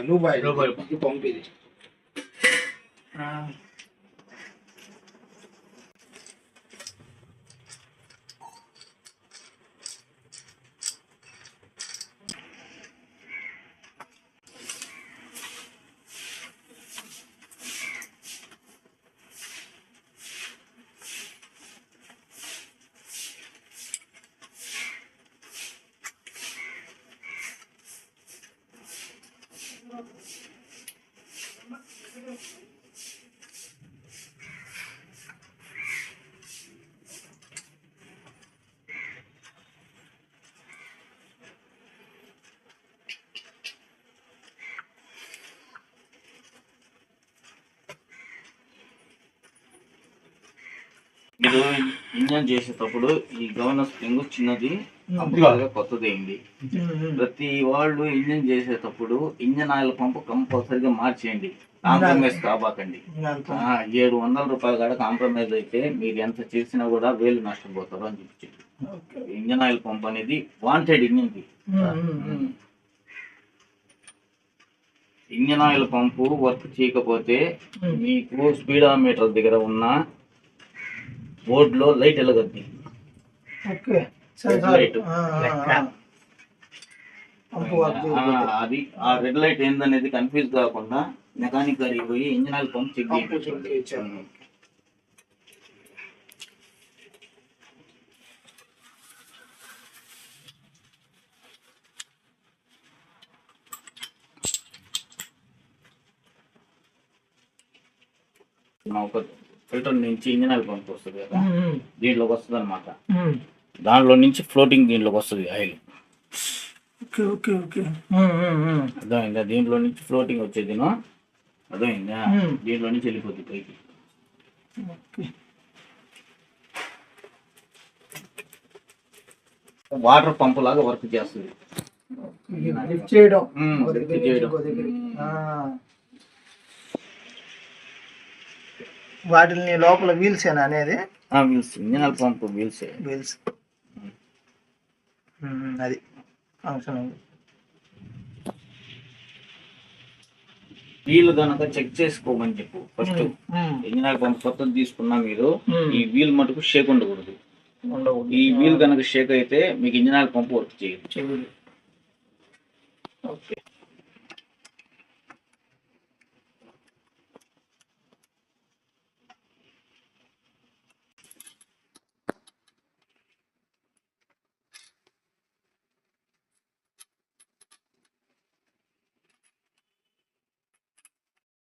Lube oil ఇది pump ఇది. మీరు ఇంజన్ చేసేటప్పుడు ఈ గవర్నర్ స్ప్రింగ్ చిన్నది కొత్తది అయింది. ప్రతి వాళ్ళు ఇంజన్ చేసేటప్పుడు ఇంజన్ ఆయిల్ పంపు కంపల్సరీగా మార్చేయండి, కాంప్రమైజ్ కాబాకండి. 700 రూపాయలు కాడ కాంప్రమైజ్ అయితే మీరు ఎంత చేసినా కూడా వేలు నష్టపోతారు అని చెప్పి. ఇంజన్ ఆయిల్ పంప్ అనేది వాంటెడ్ ఇంజన్ కి. ఇంజన్ ఆయిల్ పంపు వర్క్ చేయకపోతే మీకు స్పీడోమీటర్ దగ్గర ఉన్న బోర్డు లో లైట్ వెలగద్ది. అది ఆ రెడ్ లైట్ ఏందనేది కన్ఫ్యూజ్ కాకుండా మెకానిక్ గారికి పోయి ఇంజన్ ఆయిల్ పంప్ చెక్ చేయించాను. ఒక ఫిల్టర్ నుంచి ఇంజన్ ఆయిల్ పంప్ వస్తుంది కదా, దీంట్లోకి వస్తుంది అనమాట. దాంట్లో నుంచి ఫ్లోటింగ్ దీంట్లోకి వస్తుంది ఆయిల్. అర్థమైందా? దీంట్లో నుంచి ఫ్లోటింగ్ వచ్చేది అర్థమైందా? దీంట్లో నుంచి వెళ్ళిపోతుంది పైకి. వాటర్ పంప్ లాగా వర్క్ చేస్తుంది. వాటిని లోపల వీల్స్ ఏనా అనేది? Wheels, engine pump wheels. అది ఫంక్షన్. వీల్ కనుక చెక్ చేసుకోమని చెప్పు ఫస్ట్. ఇంజన్ పంప్ కొత్తది తీసుకున్నా మీరు ఈ వీల్ మటుకు షేక్ ఉండకూడదు. ఈ వీల్ కనుక షేక్ అయితే మీకు ఇంజన్ పంప్ వర్క్ చేయదు. ఓకే.